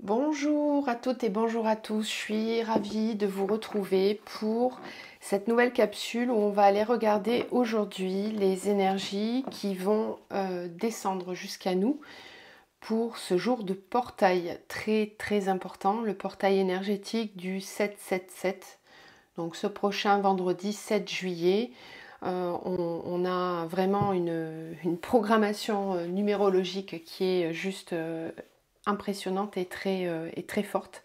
Bonjour à toutes et bonjour à tous, je suis ravie de vous retrouver pour cette nouvelle capsule où on va aller regarder aujourd'hui les énergies qui vont descendre jusqu'à nous pour ce jour de portail très important, le portail énergétique du 7-7-7. Donc ce prochain vendredi 7 juillet, on a vraiment une programmation numérologique qui est juste impressionnante et très forte.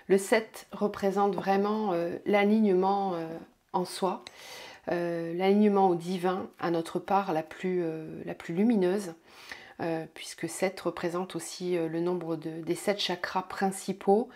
Le 7 représente vraiment l'alignement en soi, l'alignement au divin, à notre part la plus lumineuse, puisque 7 représente aussi le nombre des 7 chakras principaux.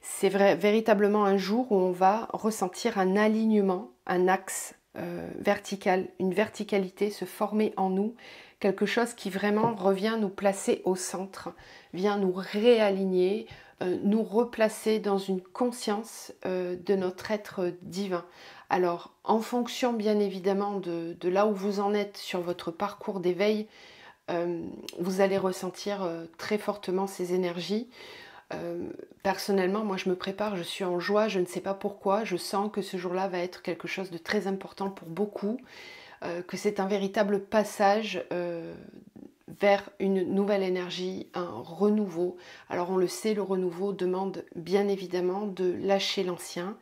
C'est véritablement un jour où on va ressentir un alignement, un axe vertical, une verticalité se former en nous, quelque chose qui vraiment revient nous placer au centre, vient nous réaligner, nous replacer dans une conscience de notre être divin. Alors, en fonction bien évidemment de là où vous en êtes sur votre parcours d'éveil, vous allez ressentir très fortement ces énergies. Personnellement, moi je me prépare, je suis en joie, je ne sais pas pourquoi, je sens que ce jour-là va être quelque chose de très important pour beaucoup, que c'est un véritable passage vers une nouvelle énergie, un renouveau. Alors on le sait, le renouveau demande bien évidemment de lâcher l'ancien,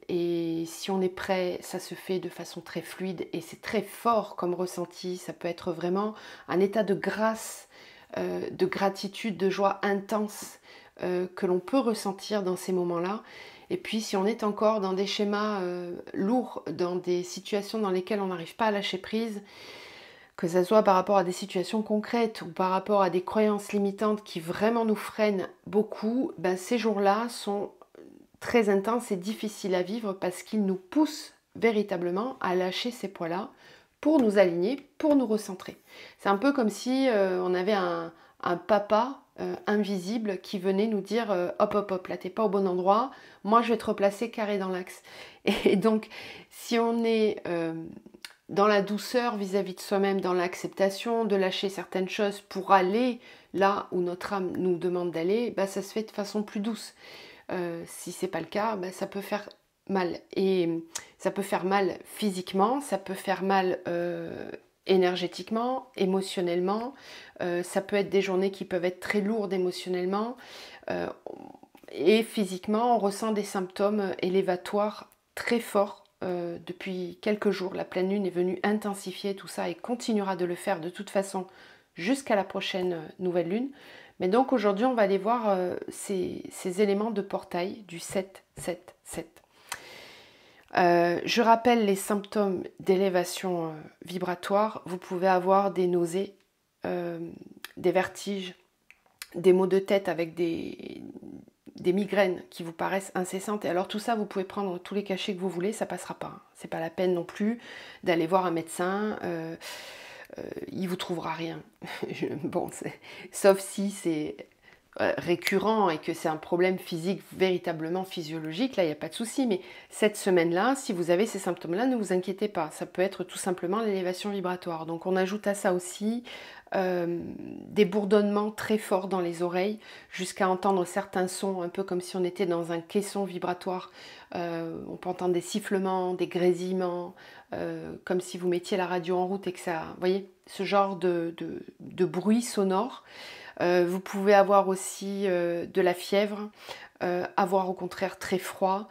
et si on est prêt, ça se fait de façon très fluide et c'est très fort comme ressenti, ça peut être vraiment un état de grâce, de gratitude, de joie intense que l'on peut ressentir dans ces moments-là. Et puis si on est encore dans des schémas lourds, dans des situations dans lesquelles on n'arrive pas à lâcher prise, que ce soit par rapport à des situations concrètes ou par rapport à des croyances limitantes qui vraiment nous freinent beaucoup, ben ces jours-là sont très intenses et difficiles à vivre parce qu'ils nous poussent véritablement à lâcher ces poids-là pour nous aligner, pour nous recentrer. C'est un peu comme si on avait un papa invisible qui venait nous dire hop hop hop, là t'es pas au bon endroit, moi je vais te replacer carré dans l'axe. Et donc si on est dans la douceur vis-à-vis de soi-même, dans l'acceptation de lâcher certaines choses pour aller là où notre âme nous demande d'aller, bah, ça se fait de façon plus douce. Si c'est pas le cas, bah, ça peut faire mal. Et ça peut faire mal physiquement, ça peut faire mal énergétiquement, émotionnellement. Ça peut être des journées qui peuvent être très lourdes émotionnellement. Euh, et physiquement, on ressent des symptômes élévatoires très forts depuis quelques jours. La pleine lune est venue intensifier tout ça et continuera de le faire de toute façon jusqu'à la prochaine nouvelle lune. Mais donc aujourd'hui, on va aller voir ces éléments de portail du 7-7-7. Je rappelle les symptômes d'élévation vibratoire. Vous pouvez avoir des nausées, des vertiges, des maux de tête avec des migraines qui vous paraissent incessantes. Et alors tout ça, vous pouvez prendre tous les cachets que vous voulez, ça passera pas. C'est pas la peine non plus d'aller voir un médecin. Il vous trouvera rien. Bon, sauf si c'est récurrent et que c'est un problème physique véritablement physiologique, là il n'y a pas de souci. Mais cette semaine-là, si vous avez ces symptômes-là, ne vous inquiétez pas. Ça peut être tout simplement l'élévation vibratoire. Donc on ajoute à ça aussi des bourdonnements très forts dans les oreilles, jusqu'à entendre certains sons, un peu comme si on était dans un caisson vibratoire. On peut entendre des sifflements, des grésillements, comme si vous mettiez la radio en route et que ça... Vous voyez, ce genre de bruit sonore. Vous pouvez avoir aussi de la fièvre, avoir au contraire très froid,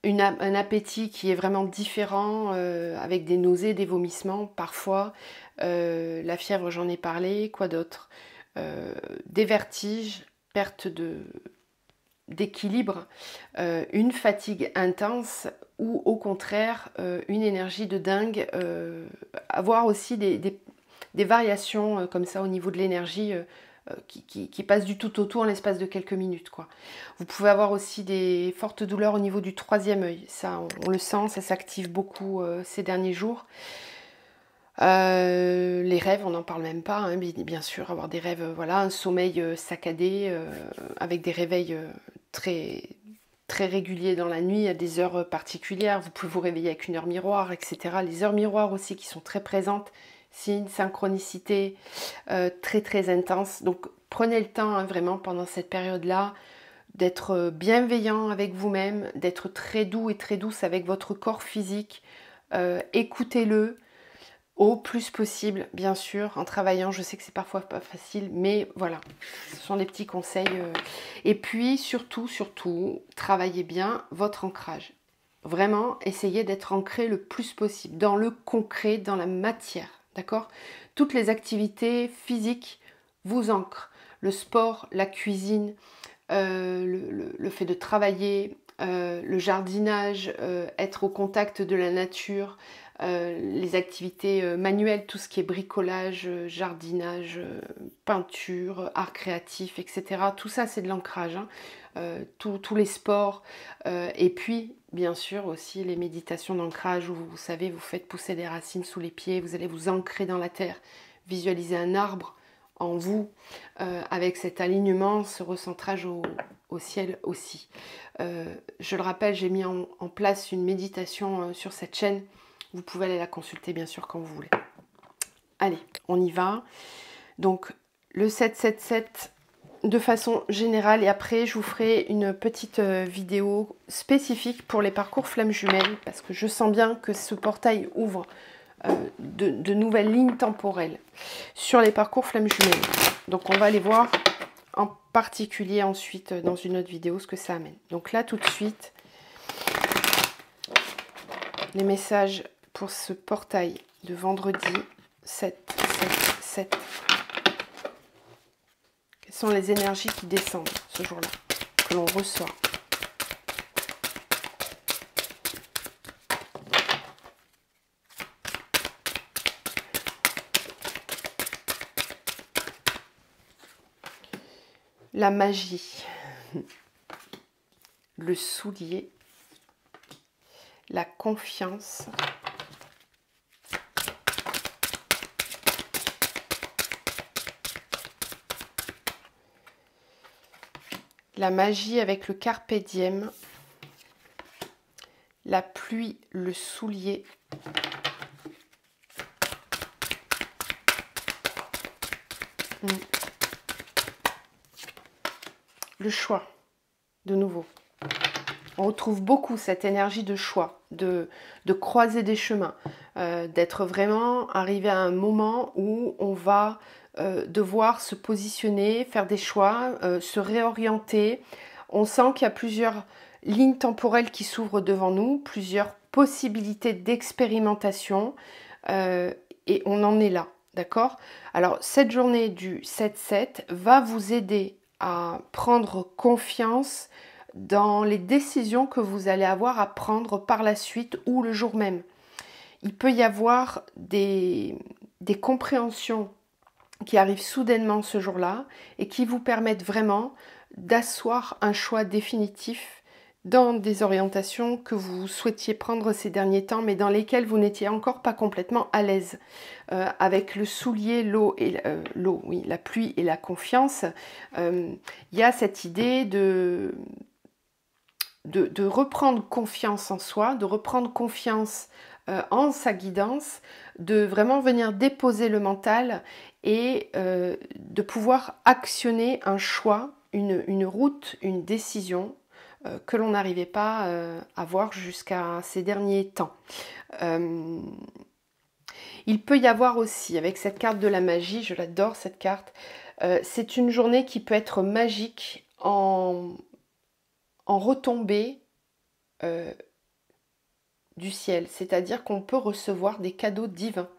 un appétit qui est vraiment différent, avec des nausées, des vomissements parfois. La fièvre, j'en ai parlé. Quoi d'autre? Des vertiges, perte d'équilibre, une fatigue intense ou au contraire une énergie de dingue. Avoir aussi des variations comme ça au niveau de l'énergie qui passent du tout au tout en l'espace de quelques minutes, quoi. Vous pouvez avoir aussi des fortes douleurs au niveau du troisième œil. Ça, on le sent, ça s'active beaucoup ces derniers jours. Les rêves, on n'en parle même pas, hein, bien sûr, avoir des rêves, voilà, un sommeil saccadé, avec des réveils très, très réguliers dans la nuit, à des heures particulières. Vous pouvez vous réveiller avec une heure miroir, etc. Les heures miroirs aussi qui sont très présentes, c'est une synchronicité très très intense. Donc Prenez le temps hein, vraiment pendant cette période-là d'être bienveillant avec vous-même, d'être très doux et très douce avec votre corps physique. Écoutez-le au plus possible, bien sûr, en travaillant. Je sais que c'est parfois pas facile, mais voilà, ce sont des petits conseils. Et puis, surtout, travaillez bien votre ancrage. Vraiment, essayez d'être ancré le plus possible dans le concret, dans la matière, d'accord? Toutes les activités physiques vous ancrent. Le sport, la cuisine, le fait de travailler, le jardinage, être au contact de la nature, les activités manuelles, tout ce qui est bricolage, jardinage, peinture, art créatif, etc. Tout ça, c'est de l'ancrage. Hein. Tous les sports. Et puis, bien sûr, aussi les méditations d'ancrage où, vous savez, vous faites pousser des racines sous les pieds, vous allez vous ancrer dans la terre, visualiser un arbre en vous, avec cet alignement, ce recentrage au ciel aussi. Je le rappelle, j'ai mis en place une méditation sur cette chaîne. Vous pouvez aller la consulter, bien sûr, quand vous voulez. Allez, on y va. Donc, le 777 de façon générale. Et après, je vous ferai une petite vidéo spécifique pour les parcours flammes jumelles. Parce que je sens bien que ce portail ouvre de nouvelles lignes temporelles sur les parcours flammes jumelles. Donc on va aller voir en particulier ensuite dans une autre vidéo ce que ça amène. Donc là tout de suite, les messages pour ce portail de vendredi 7. Quelles sont les énergies qui descendent ce jour-là, que l'on reçoit? La magie, le soulier, la confiance, la magie avec le carpe diem, la pluie, le soulier, le choix, de nouveau. On retrouve beaucoup cette énergie de choix, de croiser des chemins, d'être vraiment arrivé à un moment où on va devoir se positionner, faire des choix, se réorienter. On sent qu'il y a plusieurs lignes temporelles qui s'ouvrent devant nous, plusieurs possibilités d'expérimentation, et on en est là, d'accord? Alors, cette journée du 7-7 va vous aider à prendre confiance dans les décisions que vous allez avoir à prendre par la suite ou le jour même. Il peut y avoir des compréhensions qui arrivent soudainement ce jour-là et qui vous permettent vraiment d'asseoir un choix définitif dans des orientations que vous souhaitiez prendre ces derniers temps, mais dans lesquelles vous n'étiez encore pas complètement à l'aise. Avec le soulier, l'eau, oui, la pluie et la confiance, il y a cette idée de reprendre confiance en soi, de reprendre confiance en sa guidance, de vraiment venir déposer le mental et de pouvoir actionner un choix, une route, une décision que l'on n'arrivait pas à voir jusqu'à ces derniers temps. Il peut y avoir aussi, avec cette carte de la magie, je l'adore cette carte, c'est une journée qui peut être magique en retombée du ciel, c'est-à-dire qu'on peut recevoir des cadeaux divins,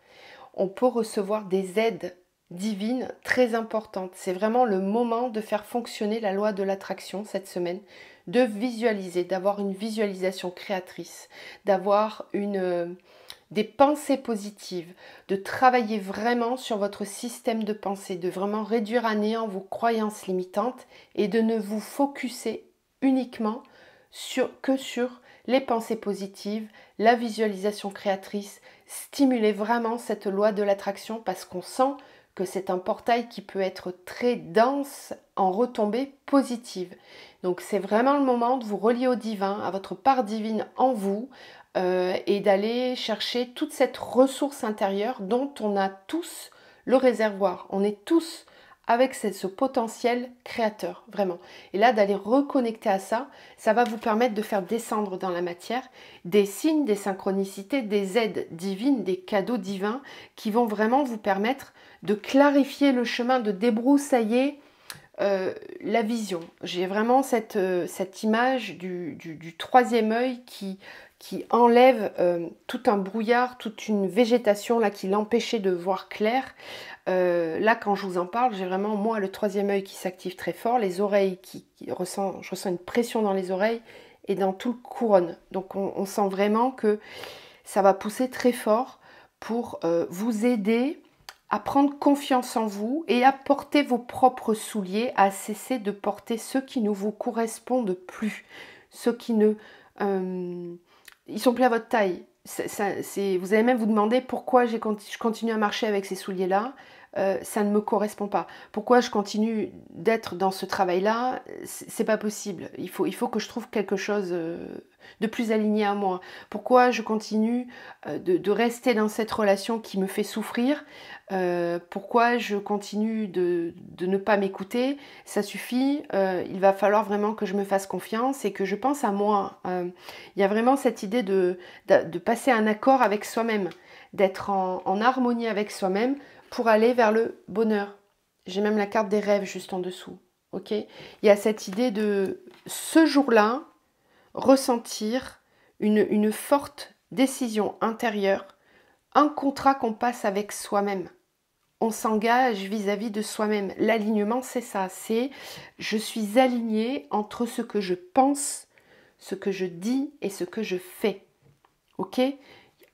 on peut recevoir des aides divines très importantes. C'est vraiment le moment de faire fonctionner la loi de l'attraction cette semaine, de visualiser, d'avoir une visualisation créatrice, d'avoir des pensées positives, de travailler vraiment sur votre système de pensée, de vraiment réduire à néant vos croyances limitantes et de ne vous focuser uniquement sur les pensées positives, la visualisation créatrice. Stimulez vraiment cette loi de l'attraction parce qu'on sent que c'est un portail qui peut être très dense en retombées positives. Donc c'est vraiment le moment de vous relier au divin, à votre part divine en vous, et d'aller chercher toute cette ressource intérieure dont on a tous le réservoir. On est tous avec ce potentiel créateur, vraiment. Et là, d'aller reconnecter à ça, ça va vous permettre de faire descendre dans la matière des signes, des synchronicités, des aides divines, des cadeaux divins qui vont vraiment vous permettre de clarifier le chemin, de débroussailler la vision. J'ai vraiment cette image du troisième œil qui enlève tout un brouillard, toute une végétation là, qui l'empêchait de voir clair. Là, quand je vous en parle, j'ai vraiment, moi, le troisième œil qui s'active très fort, les oreilles je ressens une pression dans les oreilles et dans tout le couronne. Donc, on sent vraiment que ça va pousser très fort pour vous aider à prendre confiance en vous et à porter vos propres souliers, à cesser de porter ceux qui ne vous correspondent plus, ceux qui ne... ils sont plus à votre taille. Vous allez même vous demander pourquoi je continue à marcher avec ces souliers-là. Ça ne me correspond pas. Pourquoi je continue d'être dans ce travail-là? C'est pas possible. Il faut que je trouve quelque chose de plus aligné à moi. Pourquoi je continue de rester dans cette relation qui me fait souffrir? Pourquoi je continue de ne pas m'écouter? Ça suffit. Il va falloir vraiment que je me fasse confiance et que je pense à moi. Il y a vraiment cette idée de passer un accord avec soi-même, d'être en harmonie avec soi-même pour aller vers le bonheur. J'ai même la carte des rêves juste en dessous. Ok? Il y a cette idée de ce jour-là, ressentir une forte décision intérieure, un contrat qu'on passe avec soi-même. On s'engage vis-à-vis de soi-même. L'alignement, c'est ça. C'est je suis alignée entre ce que je pense, ce que je dis et ce que je fais. Ok?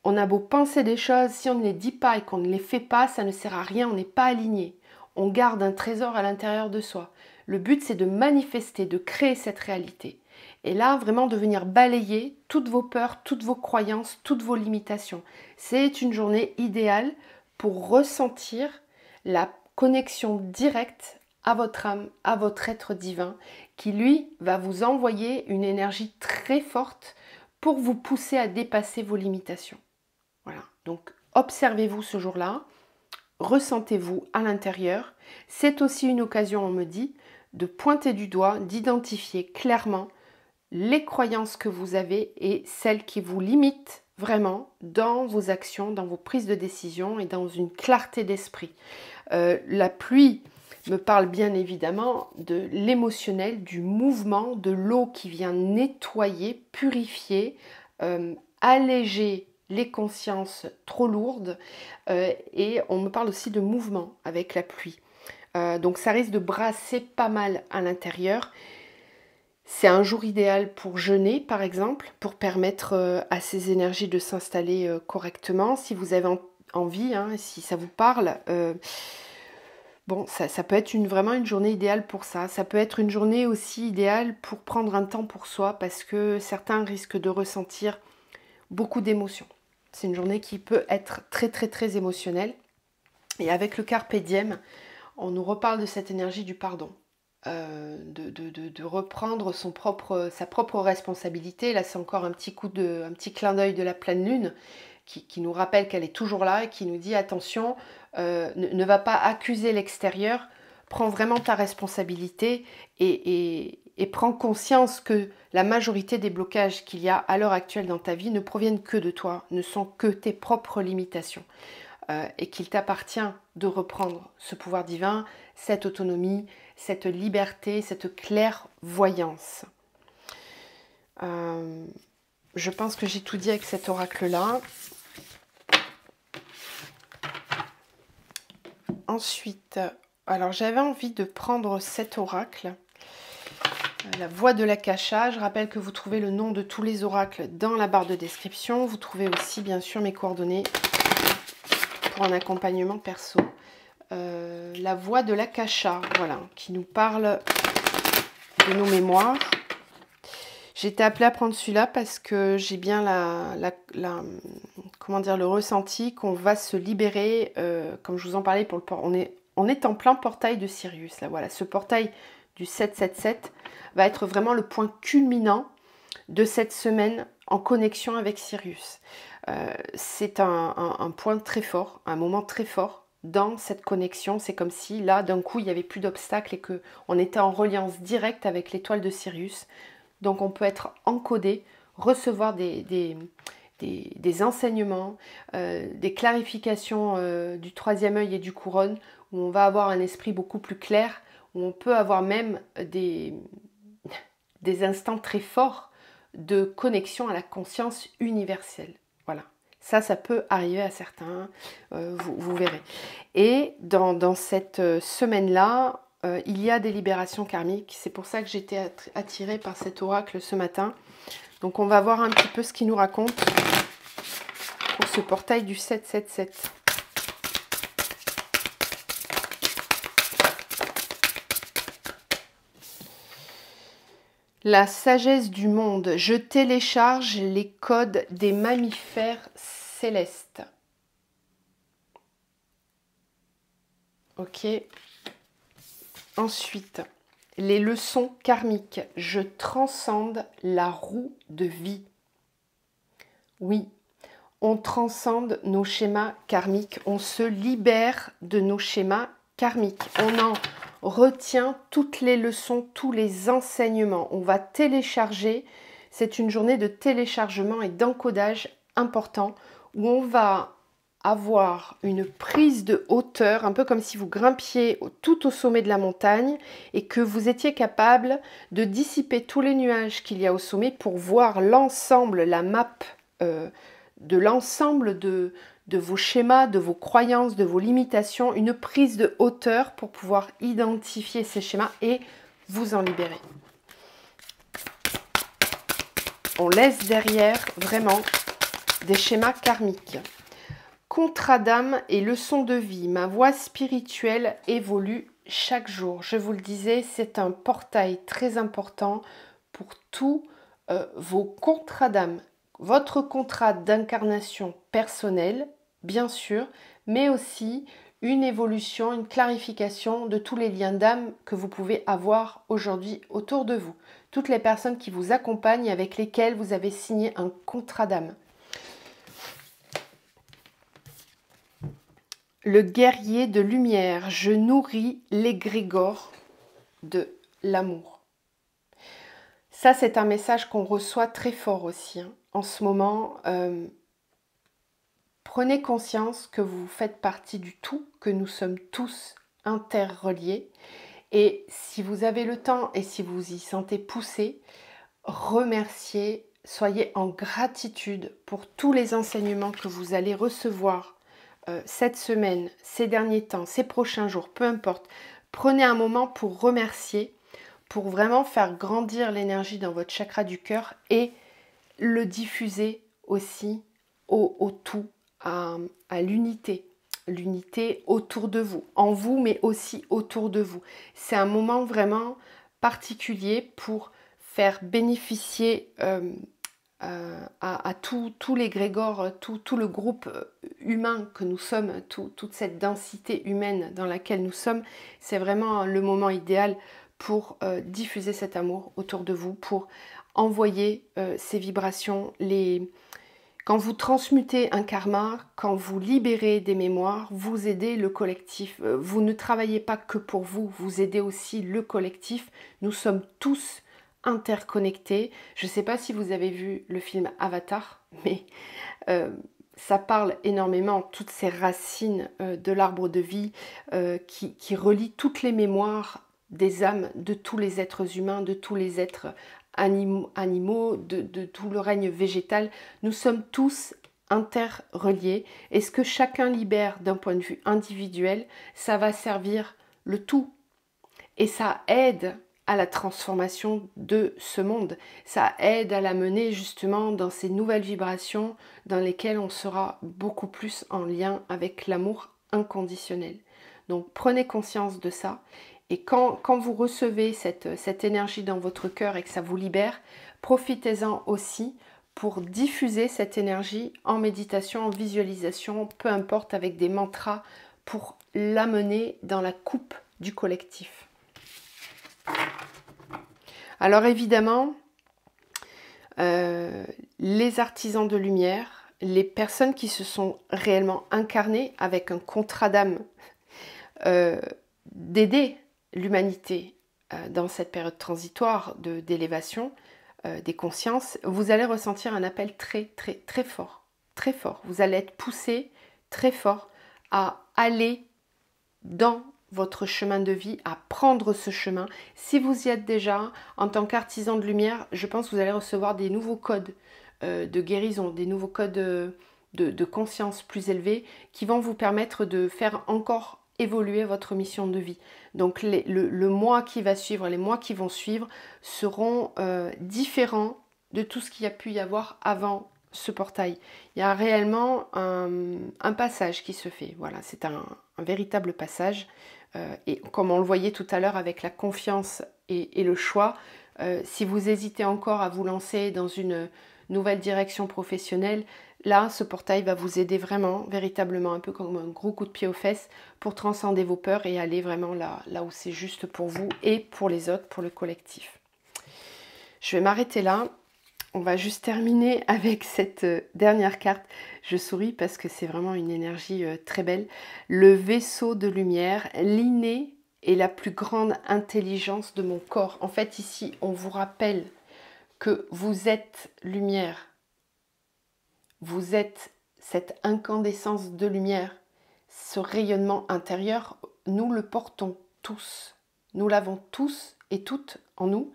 On a beau penser des choses, si on ne les dit pas et qu'on ne les fait pas, ça ne sert à rien, on n'est pas aligné. On garde un trésor à l'intérieur de soi. Le but, c'est de manifester, de créer cette réalité. Et là, vraiment de venir balayer toutes vos peurs, toutes vos croyances, toutes vos limitations. C'est une journée idéale pour ressentir la connexion directe à votre âme, à votre être divin, qui lui va vous envoyer une énergie très forte pour vous pousser à dépasser vos limitations. Voilà, donc observez-vous ce jour-là, ressentez-vous à l'intérieur. C'est aussi une occasion, on me dit, de pointer du doigt, d'identifier clairement les croyances que vous avez et celles qui vous limitent vraiment dans vos actions, dans vos prises de décision et dans une clarté d'esprit. La pluie me parle bien évidemment de l'émotionnel, du mouvement, de l'eau qui vient nettoyer, purifier, alléger les consciences trop lourdes et on me parle aussi de mouvement avec la pluie. Donc ça risque de brasser pas mal à l'intérieur. C'est un jour idéal pour jeûner par exemple, pour permettre à ces énergies de s'installer correctement. Si vous avez envie, hein, si ça vous parle, bon, ça peut être vraiment une journée idéale pour ça. Ça peut être une journée aussi idéale pour prendre un temps pour soi parce que certains risquent de ressentir beaucoup d'émotions. C'est une journée qui peut être très très très émotionnelle. Et avec le Carpe Diem, on nous reparle de cette énergie du pardon. De reprendre sa propre responsabilité. Là, c'est encore un petit clin d'œil de la pleine lune qui nous rappelle qu'elle est toujours là et qui nous dit attention, ne va pas accuser l'extérieur, prends vraiment ta responsabilité et prends conscience que la majorité des blocages qu'il y a à l'heure actuelle dans ta vie ne proviennent que de toi, ne sont que tes propres limitations. Et qu'il t'appartient de reprendre ce pouvoir divin, cette autonomie, cette liberté, cette clairvoyance. Je pense que j'ai tout dit avec cet oracle-là. Ensuite, alors j'avais envie de prendre cet oracle, la voix de l'Akasha. Je rappelle que vous trouvez le nom de tous les oracles dans la barre de description. Vous trouvez aussi bien sûr mes coordonnées pour un accompagnement perso. La voix de l'Akasha, voilà, qui nous parle de nos mémoires. J'ai été appelée à prendre celui-là parce que j'ai bien le ressenti qu'on va se libérer, comme je vous en parlais, on est en plein portail de Sirius. Là, voilà, ce portail du 777 va être vraiment le point culminant de cette semaine en connexion avec Sirius. C'est un point très fort, un moment très fort dans cette connexion. C'est comme si là, d'un coup, il n'y avait plus d'obstacles et qu'on était en reliance directe avec l'étoile de Sirius. Donc on peut être encodé, recevoir des enseignements, des clarifications du troisième œil et du couronne, où on va avoir un esprit beaucoup plus clair, où on peut avoir même des instants très forts de connexion à la conscience universelle. Voilà. Ça peut arriver à certains, vous verrez. Et dans cette semaine-là, il y a des libérations karmiques. C'est pour ça que j'étais attirée par cet oracle ce matin. Donc on va voir un petit peu ce qu'il nous raconte pour ce portail du 777. La sagesse du monde. Je télécharge les codes des mammifères célestes. Ok. Ensuite, les leçons karmiques. Je transcende la roue de vie. Oui, on transcende nos schémas karmiques. On se libère de nos schémas karmiques. On en retient toutes les leçons, tous les enseignements. On va télécharger. C'est une journée de téléchargement et d'encodage important où on va avoir une prise de hauteur, un peu comme si vous grimpiez tout au sommet de la montagne et que vous étiez capable de dissiper tous les nuages qu'il y a au sommet pour voir l'ensemble, la map de l'ensemble de vos schémas, de vos croyances, de vos limitations, une prise de hauteur pour pouvoir identifier ces schémas et vous en libérer. On laisse derrière vraiment des schémas karmiques. Contrat d'âme et leçon de vie. Ma voie spirituelle évolue chaque jour. Je vous le disais, c'est un portail très important pour tous vos contrats d'âme. Votre contrat d'incarnation personnelle, bien sûr, mais aussi une évolution, une clarification de tous les liens d'âme que vous pouvez avoir aujourd'hui autour de vous. Toutes les personnes qui vous accompagnent, avec lesquelles vous avez signé un contrat d'âme. Le guerrier de lumière, je nourris l'égrégore de l'amour. Ça, c'est un message qu'on reçoit très fort aussi. En ce moment, prenez conscience que vous faites partie du tout, que nous sommes tous interreliés. Et si vous avez le temps et si vous y sentez poussé, remerciez, soyez en gratitude pour tous les enseignements que vous allez recevoir cette semaine, ces derniers temps, ces prochains jours, peu importe. Prenez un moment pour remercier, pour vraiment faire grandir l'énergie dans votre chakra du cœur et le diffuser aussi au tout, à l'unité. L'unité autour de vous, en vous, mais aussi autour de vous. C'est un moment vraiment particulier pour faire bénéficier à tous les grégores, tout le groupe humain que nous sommes, toute cette densité humaine dans laquelle nous sommes. C'est vraiment le moment idéal pour diffuser cet amour autour de vous, pour envoyer ces vibrations. Quand vous transmutez un karma, quand vous libérez des mémoires, vous aidez le collectif. Vous ne travaillez pas que pour vous, vous aidez aussi le collectif. Nous sommes tous interconnectés. Je ne sais pas si vous avez vu le film Avatar, mais ça parle énormément, toutes ces racines de l'arbre de vie qui relient toutes les mémoires des âmes de tous les êtres humains, de tous les êtres animaux, de tout le règne végétal. Nous sommes tous interreliés et ce que chacun libère d'un point de vue individuel, ça va servir le tout. Et ça aide à la transformation de ce monde. Ça aide à la mener justement dans ces nouvelles vibrations dans lesquelles on sera beaucoup plus en lien avec l'amour inconditionnel. Donc prenez conscience de ça. Et quand vous recevez cette énergie dans votre cœur et que ça vous libère, profitez-en aussi pour diffuser cette énergie en méditation, en visualisation, peu importe, avec des mantras, pour l'amener dans la coupe du collectif. Alors évidemment, les artisans de lumière, les personnes qui se sont réellement incarnées avec un contrat d'âme d'aider l'humanité dans cette période transitoire d'élévation des consciences, vous allez ressentir un appel très très très fort, très fort. Vous allez être poussé très fort à aller dans votre chemin de vie, à prendre ce chemin. Si vous y êtes déjà, en tant qu'artisan de lumière, je pense que vous allez recevoir des nouveaux codes de guérison, des nouveaux codes de conscience plus élevés qui vont vous permettre de faire encore évoluer votre mission de vie. Donc le mois qui va suivre, les mois qui vont suivre seront différents de tout ce qu'il y a pu y avoir avant ce portail. Il y a réellement un passage qui se fait. Voilà, c'est un véritable passage. Et comme on le voyait tout à l'heure avec la confiance et le choix, si vous hésitez encore à vous lancer dans une nouvelle direction professionnelle, là, ce portail va vous aider vraiment, véritablement, un peu comme un gros coup de pied aux fesses pour transcender vos peurs et aller vraiment là où c'est juste pour vous et pour les autres, pour le collectif. Je vais m'arrêter là. On va juste terminer avec cette dernière carte. Je souris parce que c'est vraiment une énergie très belle. Le vaisseau de lumière, l'inné et la plus grande intelligence de mon corps. En fait, ici, on vous rappelle que vous êtes lumière. Vous êtes cette incandescence de lumière, ce rayonnement intérieur. Nous le portons tous. Nous l'avons tous et toutes en nous.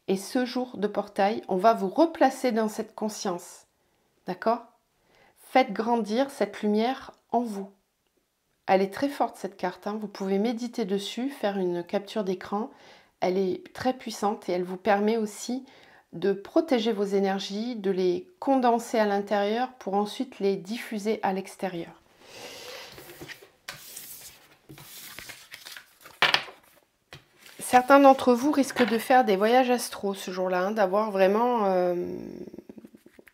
Et ce jour de portail, on va vous replacer dans cette conscience. D'accord? Faites grandir cette lumière en vous. Elle est très forte cette carte. Vous pouvez méditer dessus, faire une capture d'écran. Elle est très puissante et elle vous permet aussi de protéger vos énergies, de les condenser à l'intérieur pour ensuite les diffuser à l'extérieur. Certains d'entre vous risquent de faire des voyages astro ce jour-là, d'avoir vraiment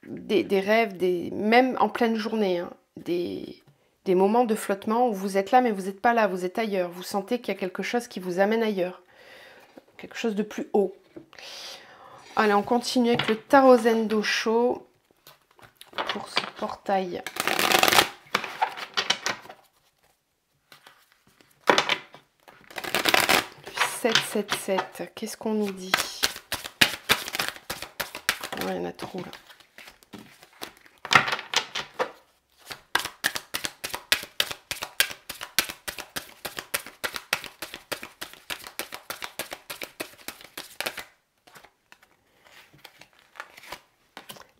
des rêves, même en pleine journée, des moments de flottement où vous êtes là mais vous n'êtes pas là, vous êtes ailleurs. Vous sentez qu'il y a quelque chose qui vous amène ailleurs, quelque chose de plus haut. Allez, on continue avec le Tarot Zen d'Osho pour ce portail. 777, qu'est-ce qu'on nous dit? Oh, il y en a trop là.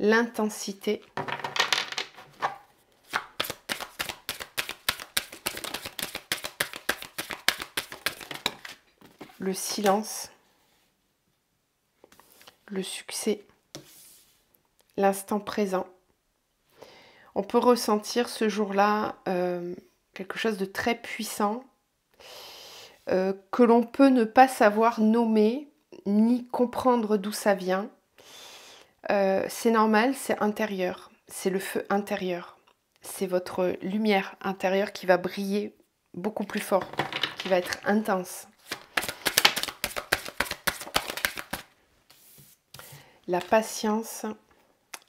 L'intensité. Le silence, le succès, l'instant présent. On peut ressentir ce jour-là quelque chose de très puissant que l'on peut ne pas savoir nommer ni comprendre d'où ça vient. C'est normal, c'est intérieur, c'est le feu intérieur. C'est votre lumière intérieure qui va briller beaucoup plus fort, qui va être intense. La patience,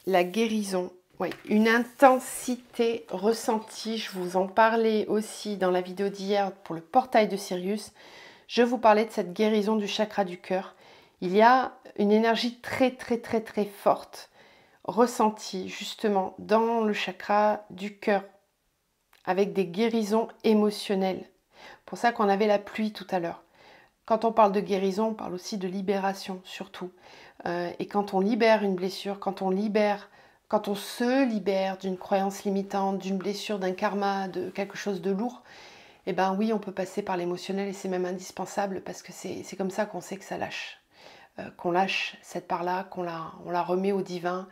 la guérison, oui, une intensité ressentie. Je vous en parlais aussi dans la vidéo d'hier pour le portail de Sirius. Je vous parlais de cette guérison du chakra du cœur. Il y a une énergie très forte ressentie justement dans le chakra du cœur avec des guérisons émotionnelles. Pour ça qu'on avait la pluie tout à l'heure. Quand on parle de guérison, on parle aussi de libération surtout. Et quand on libère une blessure, quand on se libère d'une croyance limitante, d'une blessure, d'un karma, de quelque chose de lourd, eh ben oui, on peut passer par l'émotionnel et c'est même indispensable parce que c'est comme ça qu'on sait que ça lâche. Qu'on lâche cette part-là, on la remet au divin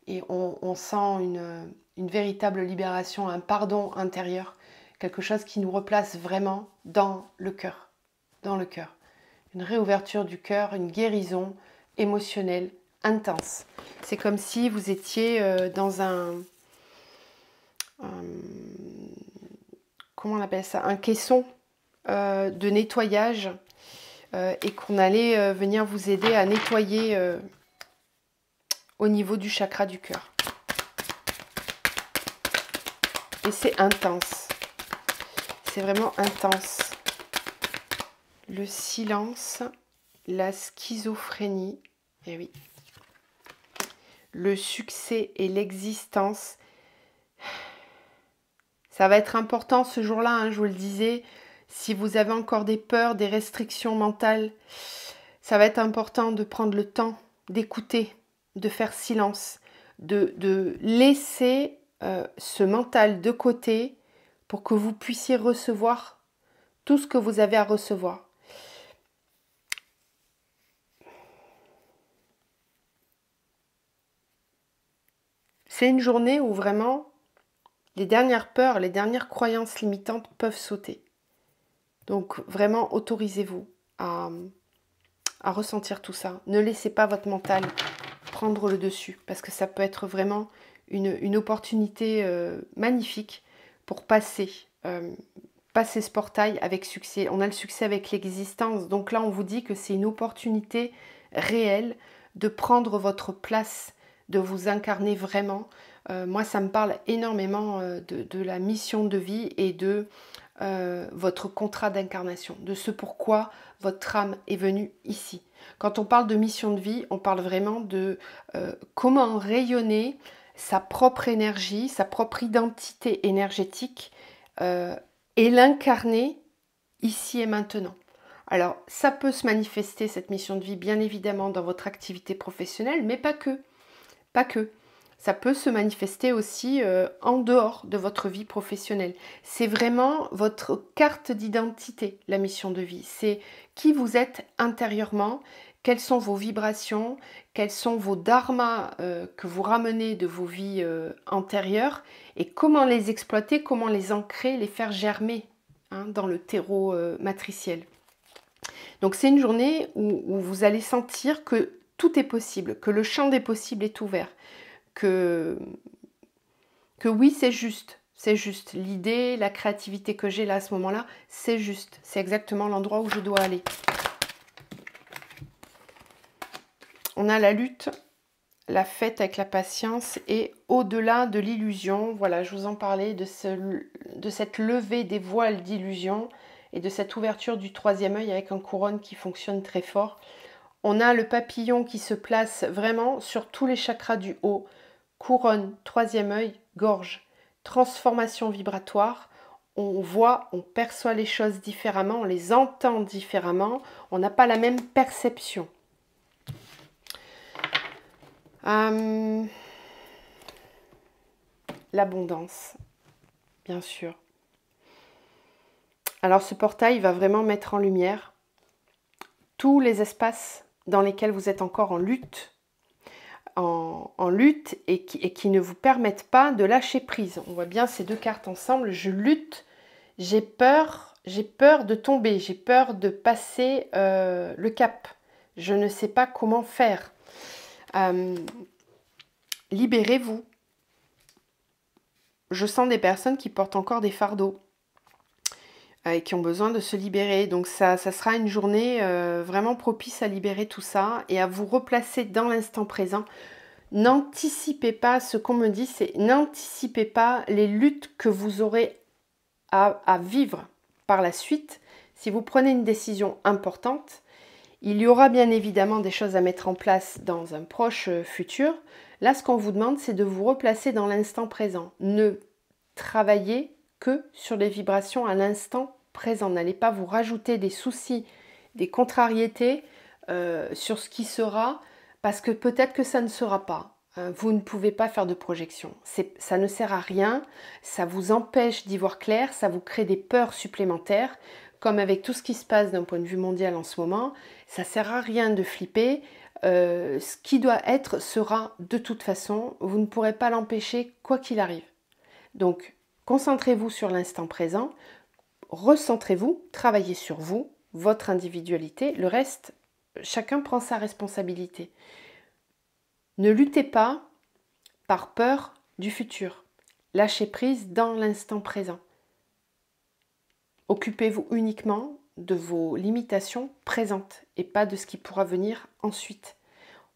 et on sent une véritable libération, un pardon intérieur, quelque chose qui nous replace vraiment dans le cœur. Une réouverture du cœur, une guérison émotionnelle intense. C'est comme si vous étiez dans comment on appelle ça, un caisson de nettoyage et qu'on allait venir vous aider à nettoyer au niveau du chakra du cœur. Et c'est intense. C'est vraiment intense. Le silence, la schizophrénie, eh oui. Le succès et l'existence. Ça va être important ce jour-là, hein, je vous le disais. Si vous avez encore des peurs, des restrictions mentales, ça va être important de prendre le temps d'écouter, de faire silence, de laisser ce mental de côté pour que vous puissiez recevoir tout ce que vous avez à recevoir. C'est une journée où vraiment les dernières peurs, les dernières croyances limitantes peuvent sauter. Donc vraiment, autorisez-vous à ressentir tout ça. Ne laissez pas votre mental prendre le dessus parce que ça peut être vraiment une opportunité magnifique pour passer ce portail avec succès. On a le succès avec l'existence. Donc là, on vous dit que c'est une opportunité réelle de prendre votre place, de vous incarner vraiment. Moi, ça me parle énormément de la mission de vie et de votre contrat d'incarnation, de ce pourquoi votre âme est venue ici. Quand on parle de mission de vie, on parle vraiment de comment rayonner sa propre énergie, sa propre identité énergétique et l'incarner ici et maintenant. Alors, ça peut se manifester, cette mission de vie, bien évidemment, dans votre activité professionnelle, mais pas que. Pas que. Ça peut se manifester aussi en dehors de votre vie professionnelle. C'est vraiment votre carte d'identité, la mission de vie. C'est qui vous êtes intérieurement, quelles sont vos vibrations, quels sont vos dharmas que vous ramenez de vos vies antérieures et comment les exploiter, comment les ancrer, les faire germer dans le terreau matriciel. Donc c'est une journée où vous allez sentir que tout est possible, que le champ des possibles est ouvert. Que oui, c'est juste. C'est juste. L'idée, la créativité que j'ai là à ce moment-là, c'est juste. C'est exactement l'endroit où je dois aller. On a la lutte, la fête avec la patience et au-delà de l'illusion. Voilà, je vous en parlais de cette levée des voiles d'illusion et de cette ouverture du troisième œil avec un couronne qui fonctionne très fort. On a le papillon qui se place vraiment sur tous les chakras du haut. Couronne, troisième œil, gorge, transformation vibratoire, on voit, on perçoit les choses différemment, on les entend différemment, on n'a pas la même perception. L'abondance, bien sûr. Alors ce portail va vraiment mettre en lumière tous les espaces dans lesquels vous êtes encore en lutte, et qui ne vous permettent pas de lâcher prise. On voit bien ces deux cartes ensemble. Je lutte, j'ai peur de tomber, j'ai peur de passer le cap. Je ne sais pas comment faire. Libérez-vous. Je sens des personnes qui portent encore des fardeaux et qui ont besoin de se libérer. Donc ça sera une journée vraiment propice à libérer tout ça et à vous replacer dans l'instant présent. N'anticipez pas, ce qu'on me dit, c'est n'anticipez pas les luttes que vous aurez à vivre par la suite. Si vous prenez une décision importante, il y aura bien évidemment des choses à mettre en place dans un proche futur. Là, ce qu'on vous demande, c'est de vous replacer dans l'instant présent. Ne travaillez que sur les vibrations à l'instant présent. N'allez pas vous rajouter des soucis, des contrariétés sur ce qui sera, parce que peut-être que ça ne sera pas. Vous ne pouvez pas faire de projection. Ça ne sert à rien, ça vous empêche d'y voir clair, ça vous crée des peurs supplémentaires, comme avec tout ce qui se passe d'un point de vue mondial en ce moment. Ça ne sert à rien de flipper. Ce qui doit être sera de toute façon. Vous ne pourrez pas l'empêcher quoi qu'il arrive. Donc, concentrez-vous sur l'instant présent, recentrez-vous, travaillez sur vous, votre individualité. Le reste, chacun prend sa responsabilité. Ne luttez pas par peur du futur. Lâchez prise dans l'instant présent. Occupez-vous uniquement de vos limitations présentes et pas de ce qui pourra venir ensuite.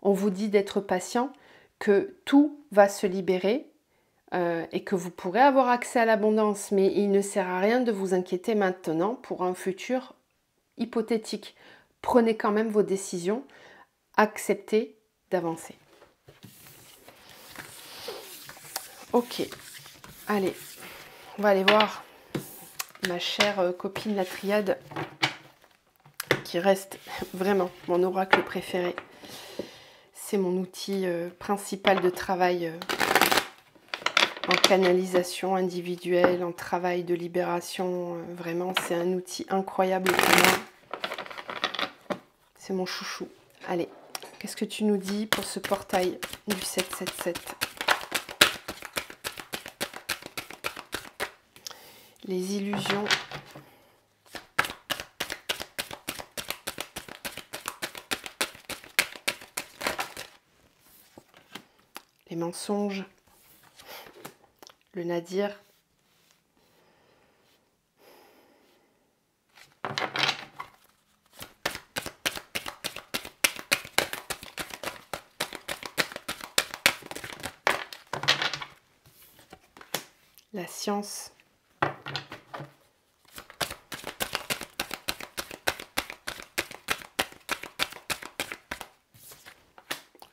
On vous dit d'être patient, que tout va se libérer. et que vous pourrez avoir accès à l'abondance, mais il ne sert à rien de vous inquiéter maintenant pour un futur hypothétique. Prenez quand même vos décisions, acceptez d'avancer. Ok, allez, on va aller voir ma chère copine la triade, qui reste vraiment mon oracle préféré. C'est mon outil principal de travail en canalisation individuelle, en travail de libération. Vraiment, c'est un outil incroyable pour moi. C'est mon chouchou. Allez, qu'est-ce que tu nous dis pour ce portail du 777 ? Les illusions. Les mensonges. Le nadir. La science.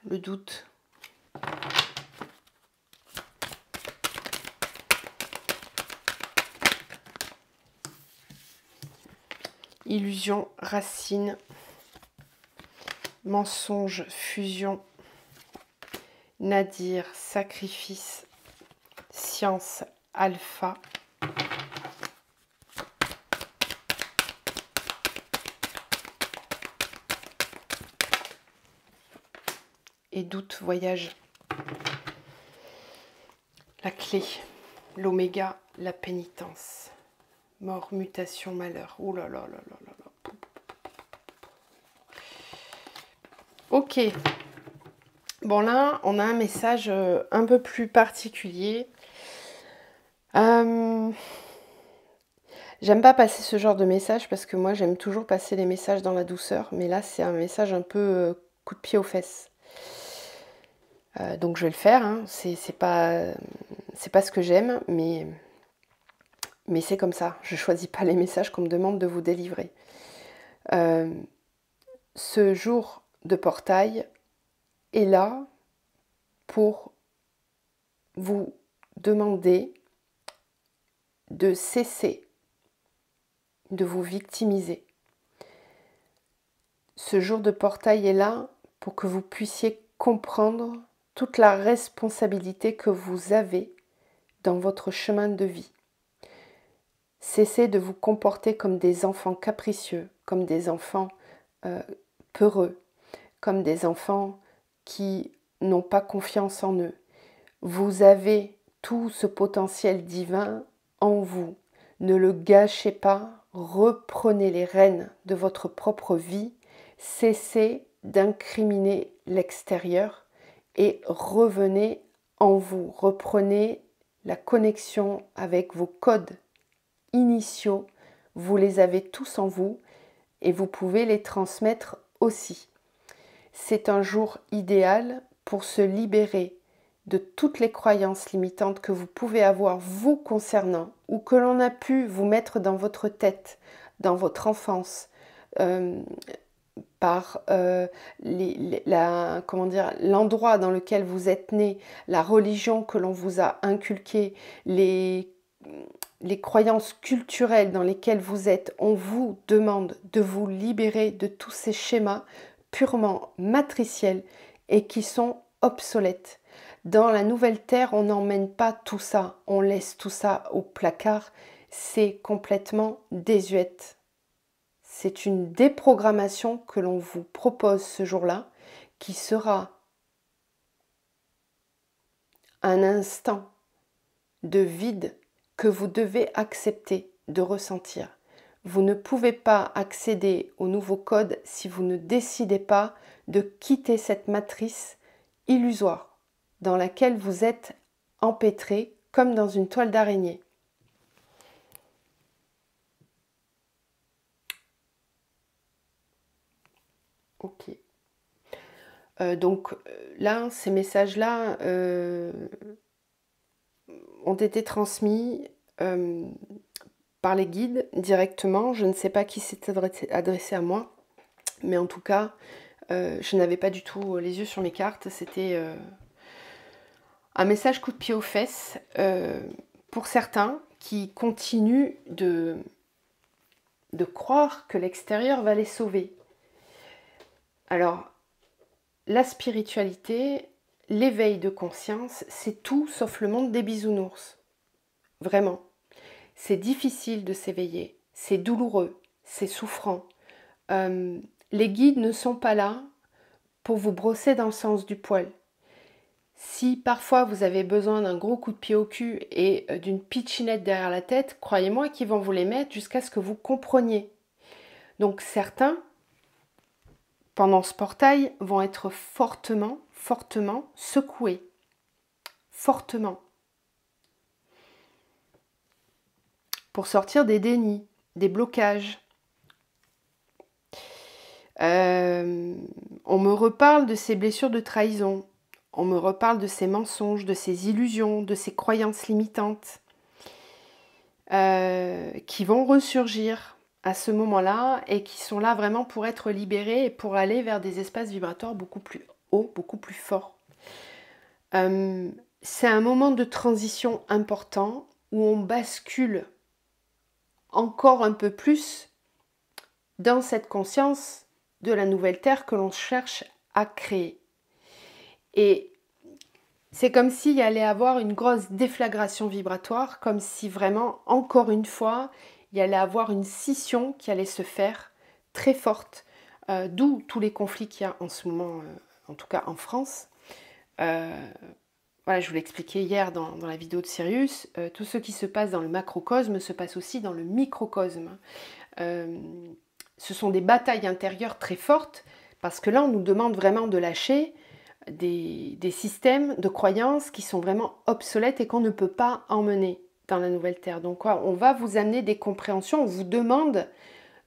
Le doute. Illusion, racine, mensonge, fusion, nadir, sacrifice, science, alpha. Et doute, voyage. La clé, l'oméga, la pénitence. Mort, mutation, malheur. Oh là là là là là là. Ok. Bon là, on a un message un peu plus particulier. J'aime pas passer ce genre de message parce que moi j'aime toujours passer les messages dans la douceur. Mais là c'est un message un peu coup de pied aux fesses. Donc je vais le faire. Hein. C'est pas ce que j'aime, mais c'est comme ça. Je choisis pas les messages qu'on me demande de vous délivrer. Ce jour de portail est là pour vous demander de cesser de vous victimiser. Ce jour de portail est là pour que vous puissiez comprendre toute la responsabilité que vous avez dans votre chemin de vie. Cessez de vous comporter comme des enfants capricieux, comme des enfants peureux, comme des enfants qui n'ont pas confiance en eux. Vous avez tout ce potentiel divin en vous. Ne le gâchez pas, reprenez les rênes de votre propre vie, cessez d'incriminer l'extérieur et revenez en vous. Reprenez la connexion avec vos codes initiaux, vous les avez tous en vous et vous pouvez les transmettre aussi. C'est un jour idéal pour se libérer de toutes les croyances limitantes que vous pouvez avoir vous concernant ou que l'on a pu vous mettre dans votre tête, dans votre enfance, par l'endroit dans lequel vous êtes né, la religion que l'on vous a inculquée, les croyances culturelles dans lesquelles vous êtes. On vous demande de vous libérer de tous ces schémas purement matriciels et qui sont obsolètes. Dans la nouvelle terre, on n'emmène pas tout ça, on laisse tout ça au placard, c'est complètement désuète. C'est une déprogrammation que l'on vous propose ce jour-là, qui sera un instant de vide que vous devez accepter de ressentir. Vous ne pouvez pas accéder au nouveau code si vous ne décidez pas de quitter cette matrice illusoire dans laquelle vous êtes empêtré comme dans une toile d'araignée. Ok. Donc là, ces messages-là ont été transmis par les guides directement. Je ne sais pas qui s'est adressé à moi, mais en tout cas, je n'avais pas du tout les yeux sur mes cartes. C'était un message coup de pied aux fesses pour certains qui continuent de croire que l'extérieur va les sauver. Alors, la spiritualité, l'éveil de conscience, c'est tout sauf le monde des bisounours. Vraiment. C'est difficile de s'éveiller, c'est douloureux, c'est souffrant. Les guides ne sont pas là pour vous brosser dans le sens du poil. Si parfois vous avez besoin d'un gros coup de pied au cul et d'une pitchinette derrière la tête, croyez-moi qu'ils vont vous les mettre jusqu'à ce que vous compreniez. Donc certains, pendant ce portail, vont être fortement secoués. Fortement. Pour sortir des dénis, des blocages. On me reparle de ces blessures de trahison. On me reparle de ces mensonges, de ces illusions, de ces croyances limitantes qui vont ressurgir à ce moment-là et qui sont là vraiment pour être libérés et pour aller vers des espaces vibratoires beaucoup plus hauts, beaucoup plus forts. C'est un moment de transition important où on bascule encore un peu plus dans cette conscience de la nouvelle terre que l'on cherche à créer. Et c'est comme s'il y allait avoir une grosse déflagration vibratoire, comme si vraiment, encore une fois, il y allait avoir une scission qui allait se faire très forte, d'où tous les conflits qu'il y a en ce moment, en tout cas en France. Voilà, je vous l'ai expliqué hier dans la vidéo de Sirius, tout ce qui se passe dans le macrocosme se passe aussi dans le microcosme. Ce sont des batailles intérieures très fortes, parce que là, on nous demande vraiment de lâcher des systèmes de croyances qui sont vraiment obsolètes et qu'on ne peut pas emmener dans la nouvelle terre. Donc, on va vous amener des compréhensions, on vous demande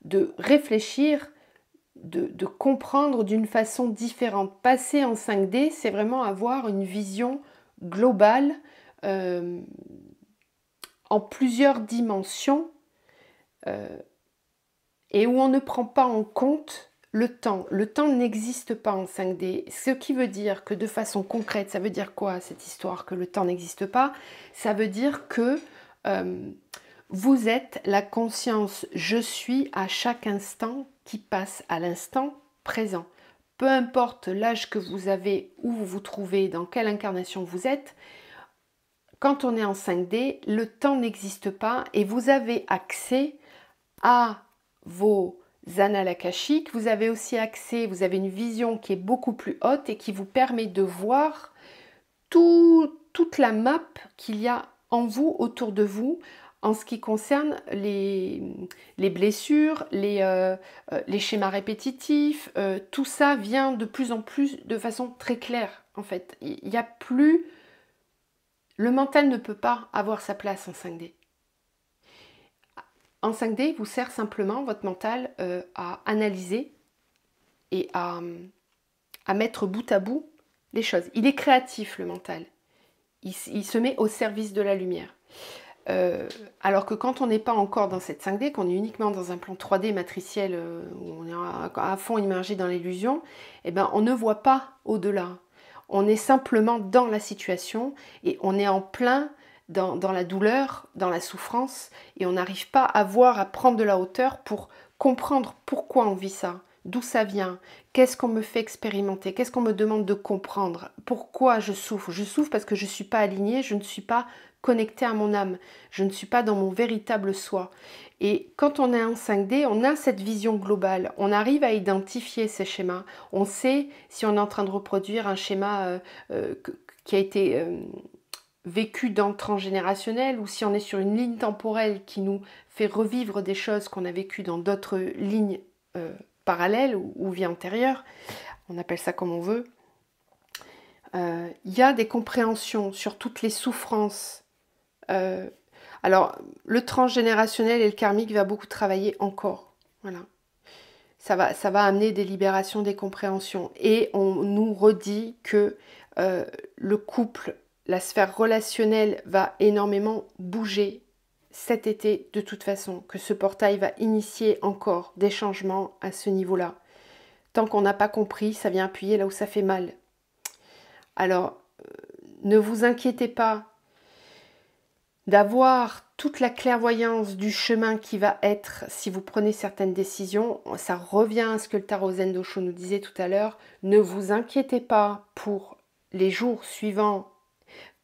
de réfléchir, de comprendre d'une façon différente. Passer en 5D, c'est vraiment avoir une vision globale en plusieurs dimensions et où on ne prend pas en compte le temps. Le temps n'existe pas en 5D, ce qui veut dire que de façon concrète, ça veut dire quoi cette histoire que le temps n'existe pas? Ça veut dire que vous êtes la conscience je suis à chaque instant qui passe à l'instant présent. Peu importe l'âge que vous avez, où vous vous trouvez, dans quelle incarnation vous êtes, quand on est en 5D, le temps n'existe pas et vous avez accès à vos annales akashiques, vous avez aussi accès, vous avez une vision qui est beaucoup plus haute et qui vous permet de voir toute la map qu'il y a en vous, autour de vous, en ce qui concerne les blessures, les schémas répétitifs, tout ça vient de plus en plus de façon très claire en fait. Il n'y a plus... Le mental ne peut pas avoir sa place en 5D. En 5D, vous sert simplement, votre mental, à analyser et à mettre bout à bout les choses. Il est créatif, le mental. Il se met au service de la lumière. Alors que quand on n'est pas encore dans cette 5D, qu'on est uniquement dans un plan 3D matriciel, où on est à fond immergé dans l'illusion, eh ben, on ne voit pas au-delà. On est simplement dans la situation et on est en plein dans la douleur, dans la souffrance, et on n'arrive pas à voir, à prendre de la hauteur pour comprendre pourquoi on vit ça, d'où ça vient, qu'est-ce qu'on me fait expérimenter, qu'est-ce qu'on me demande de comprendre, pourquoi je souffre. Je souffre parce que je ne suis pas alignée, je ne suis pas connectée à mon âme, je ne suis pas dans mon véritable soi. Et quand on est en 5D, on a cette vision globale, on arrive à identifier ces schémas, on sait si on est en train de reproduire un schéma qui a été vécu dans le transgénérationnel ou si on est sur une ligne temporelle qui nous fait revivre des choses qu'on a vécues dans d'autres lignes parallèles ou vie antérieure, on appelle ça comme on veut. Il y a des compréhensions sur toutes les souffrances. Alors, le transgénérationnel et le karmique va beaucoup travailler encore. Voilà. Ça va amener des libérations, des compréhensions. Et on nous redit que le couple la sphère relationnelle va énormément bouger cet été de toute façon, que ce portail va initier encore des changements à ce niveau-là. Tant qu'on n'a pas compris, ça vient appuyer là où ça fait mal. Alors, ne vous inquiétez pas d'avoir toute la clairvoyance du chemin qui va être si vous prenez certaines décisions. Ça revient à ce que le tarot Zen Dosho nous disait tout à l'heure. Ne vous inquiétez pas pour les jours suivants.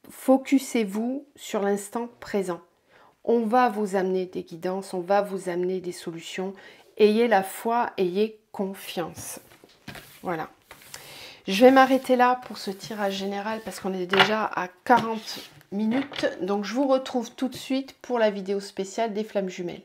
Focussez-vous sur l'instant présent. On va vous amener des guidances, on va vous amener des solutions. Ayez la foi, ayez confiance. Voilà. Je vais m'arrêter là pour ce tirage général parce qu'on est déjà à 40 minutes. Donc je vous retrouve tout de suite pour la vidéo spéciale des flammes jumelles.